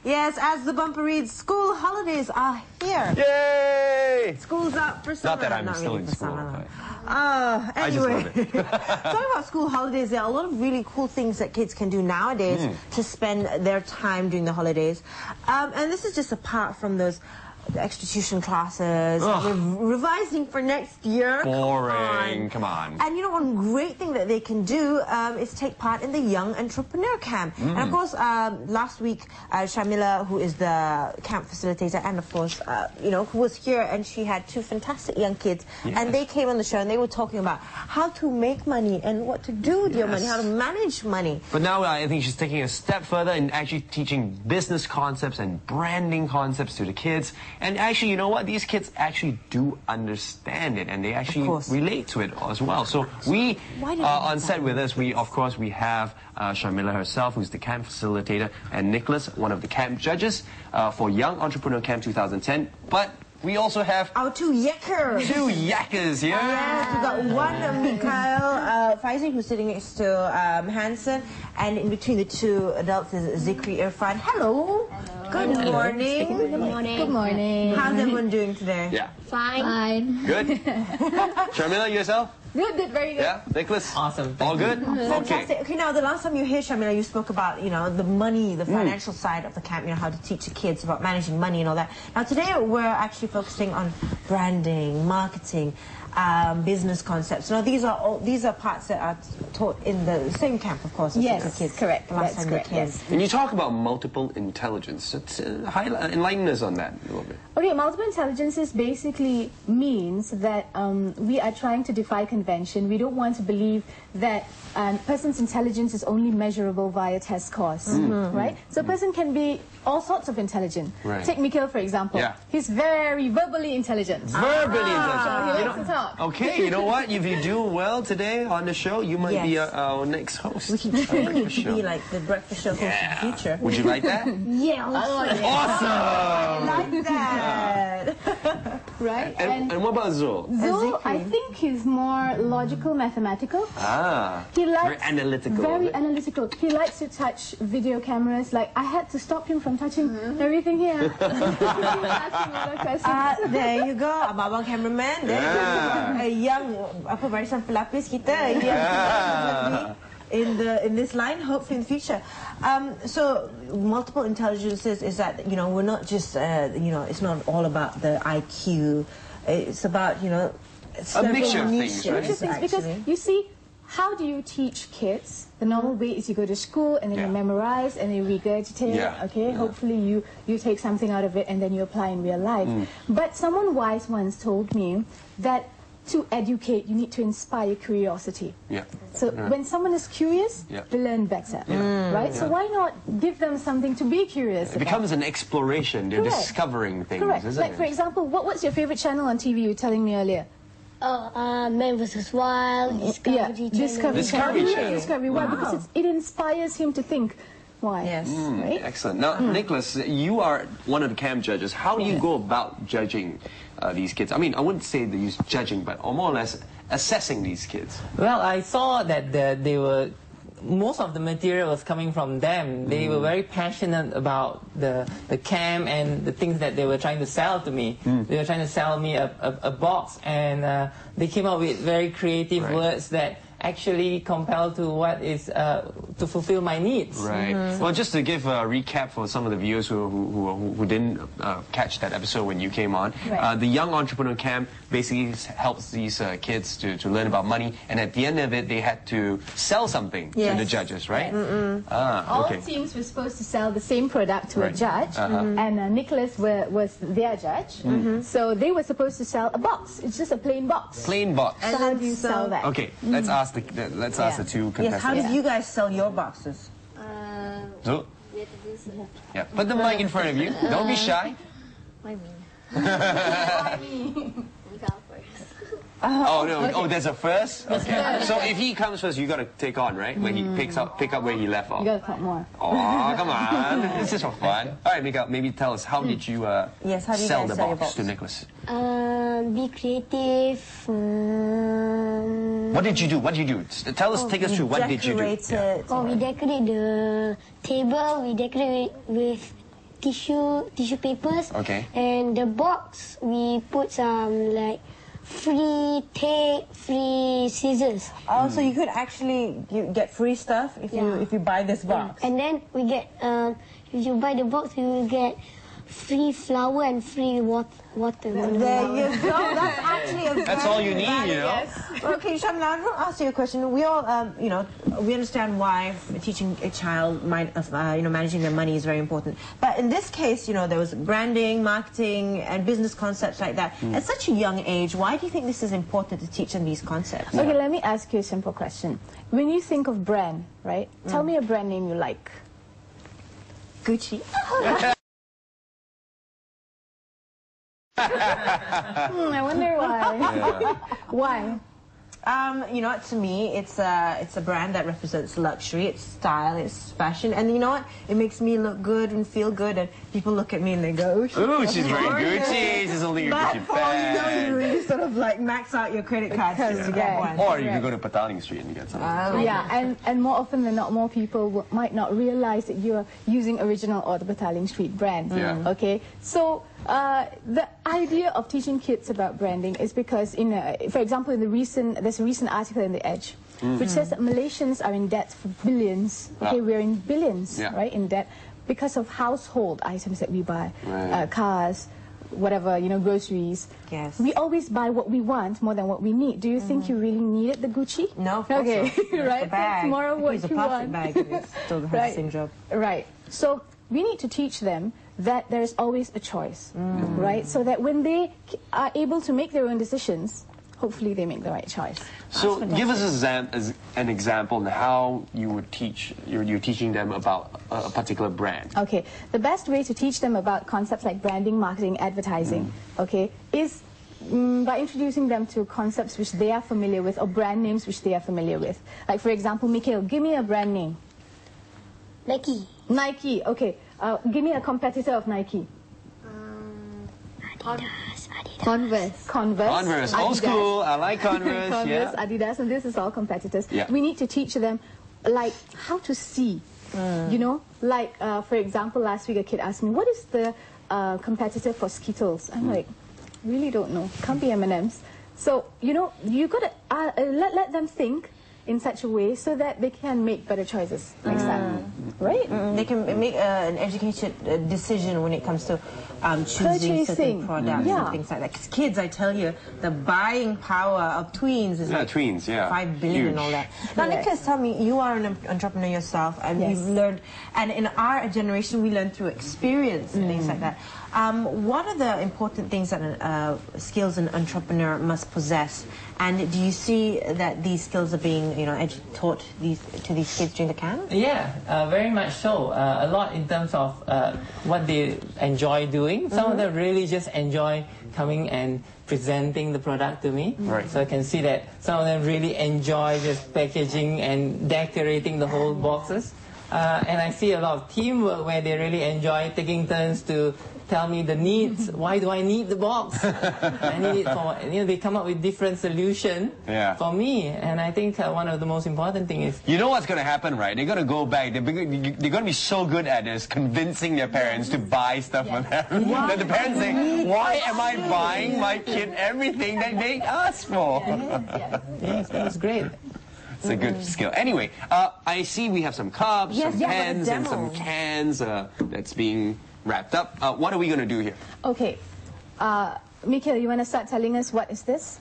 Yes, as the bumper reads, school holidays are here. Yay! School's up for summer. Not that I'm still in school. Anyway, talking about school holidays, there are a lot of really cool things that kids can do nowadays to spend their time during the holidays. And this is just apart from those extra tuition classes, revising for next year. Boring, come on. And you know, one great thing that they can do is take part in the Young Entrepreneur Camp. And of course, last week, Shamila, who is the camp facilitator, and of course, you know, who was here, and she had two fantastic young kids, and they came on the show and they were talking about how to make money and what to do with your money, how to manage money. But now I think she's taking a step further and actually teaching business concepts and branding concepts to the kids. And actually, you know what? These kids actually do understand it, and they actually relate to it as well. So we, on set with us, of course, we have Shamila herself, who's the camp facilitator, and Nicholas, one of the camp judges for Young Entrepreneur Camp 2010. But we also have our two yakkers. Two yakkers here. Yes, we got one Mikhail Faizi, who's sitting next to Hansen, and in between the two adults is Zikri Irfan. Hello. Good morning. Good morning. Good morning. How's everyone doing today? Yeah. Fine. Good. Shamila, yourself? Good, very good. Yeah, Nicholas? Awesome. All good? Fantastic. Okay, now the last time you were here, Shamila, you spoke about, you know, the money, the financial side of the camp, you know, how to teach the kids about managing money and all that. Now today we're actually focusing on branding, marketing, business concepts. Now these are parts that are taught in the same camp, of course, as the kids. Correct. The last time they came. And you talk about multiple intelligence. Enlighten us on that a little bit. Okay, multiple intelligences basically means that we are trying to defy convention. We don't want to believe that a person's intelligence is only measurable via test scores, right? So a person can be all sorts of intelligent. Right. Take Mikhail, for example. Yeah. He's very verbally intelligent. Verbally intelligent. He likes to talk. Okay, you know what? If you do well today on the show, you might be our next host. We can train you to be like the breakfast show host in the future. Would you like that? Yeah. Awesome! I like that. Right? And what about Zul? Zul, I think he's more logical, mathematical. He likes very analytical. Very analytical. He likes to touch video cameras. Like, I had to stop him from touching everything here. There you go, abang cameraman. There you go. A young, barisan pelapis kita in this line, hopefully in the future. So multiple intelligences is that, you know, we're not just you know, it's not all about the IQ. It's about, you know, a mixture of things, right? Because you see, how do you teach kids? The normal way is you go to school and then you memorize and you regurgitate. Okay, hopefully you take something out of it and then you apply in real life. But someone wise once told me that to educate, you need to inspire curiosity. So when someone is curious, they learn better, right? So why not give them something to be curious about? It becomes an exploration. They're discovering things, isn't like, it? for example, what's your favorite channel on TV you were telling me earlier? Man vs. Wild, Discovery Channel. Discovery. Why? Because it inspires him to think. Why? Yes. Right? Excellent. Now, Nicholas, you are one of the camp judges. How do you go about judging these kids? I mean, I wouldn't say they use judging, but more or less assessing these kids. Well, I saw that they were... Most of the material was coming from them. They were very passionate about the camp and the things that they were trying to sell to me. They were trying to sell me a box, and they came up with very creative words that actually compel to what is to fulfill my needs. Right. Well, just to give a recap for some of the viewers who didn't catch that episode when you came on, the Young Entrepreneur Camp basically helps these kids to learn about money, and at the end of it, they had to sell something to the judges, right? All teams were supposed to sell the same product to a judge, and Nicholas was their judge. So they were supposed to sell a box. It's just a plain box. Plain box. So how do you sell that? Okay, let's ask the two contestants. Yes, how did you guys sell your boxes? So, put the mic in front of you. Don't be shy. Why me? Why me? Mikhail first. Oh no! Okay. Oh, there's a first. Okay. So if he comes first, you got to take on, right? When he pick up where he left off. You got to talk more. Oh, come on! This is for fun. All right, Mika, maybe tell us how did you yes, how do you sell guys the sell your box box? to Nicholas? Be creative. What did you do? What did you do? Tell us, take us through. What did you do? Decorate it. Oh, we decorate the table. We decorate with tissue papers. Okay. And the box, we put some like free tape, free scissors. Oh, so you could actually get free stuff if you buy this box. And then we get if you buy the box, you will get free flour and free water. There you go. That's actually a That's all you need, you know. Yes. Okay, Shamla, I want to ask you a question. We all, you know, we understand why teaching a child, managing their money is very important. But in this case, you know, there was branding, marketing, and business concepts like that. At such a young age, why do you think this is important to teach them these concepts? Okay, let me ask you a simple question. When you think of brand, right? Tell me a brand name you like. Gucci. I wonder why. Yeah. Why? You know what, to me, it's a brand that represents luxury, it's style, it's fashion, and you know what? It makes me look good and feel good, and people look at me and they go, Ooh, she's very Gucci. She's only a but Gucci for all you know, fan. you really sort of like max out your credit cards just to get one. Or you can go to Petaling Street and get something. Yeah, and more often than not, more people might not realize that you are using original or the Battalion Street brand. Yeah. Okay, so the idea of teaching kids about branding is because, for example, there's a recent article in The Edge, which says that Malaysians are in debt for billions. Okay, we're in billions, right, in debt because of household items that we buy, cars, whatever, you know, groceries. Yes. We always buy what we want more than what we need. Do you think you really needed the Gucci? No, of course okay, not. right. Bag. It's more of what It's a you plastic want. bag. It still has the same job. Right. So we need to teach them that there is always a choice, right? So that when they are able to make their own decisions, hopefully they make the right choice. So give us an example on how you would teach, you're teaching them about a particular brand. Okay, the best way to teach them about concepts like branding, marketing, advertising, okay, is by introducing them to concepts which they are familiar with or brand names which they are familiar with. Like, for example, Mikhail, give me a brand name. Nike. Nike, okay. Give me a competitor of Nike. Converse. Converse, old school, I like Converse, Converse, Adidas, and this is all competitors. Yeah. We need to teach them, like, how to see, you know? Like, for example, last week a kid asked me, what is the competitor for Skittles? I'm like, really don't know. Can't be M&M's. So, you know, you got to let them think in such a way so that they can make better choices next time, right? They can make an educated decision when it comes to choosing certain products and things like that. Because kids, I tell you, the buying power of tweens is like tweens, 5 billion and all that. Now, Nicholas, tell me, you are an entrepreneur yourself, and you've learned, and in our generation, we learn through experience and things like that. What are the important things that skills an entrepreneur must possess? And do you see that these skills are being, you know, taught to these kids during the camp? Yeah, very much so. A lot in terms of what they enjoy doing. Some of them really just enjoy coming and presenting the product to me. Right. So I can see that some of them really enjoy just packaging and decorating the whole boxes. And I see a lot of teamwork where they really enjoy taking turns to tell me the needs. Why do I need the box? I need it for, you know, they come up with different solutions for me. And I think one of the most important things is... You know what's going to happen, right? They're going to go back. They're going to be so good at this, convincing their parents to buy stuff for them. That the parents say, why am I buying my kid everything that they ask for? Yes, that's great. It's a good skill. Anyway, I see we have some cups, some pens, and some cans that's being wrapped up. What are we going to do here? Okay. Mikhail, you want to start telling us what is this?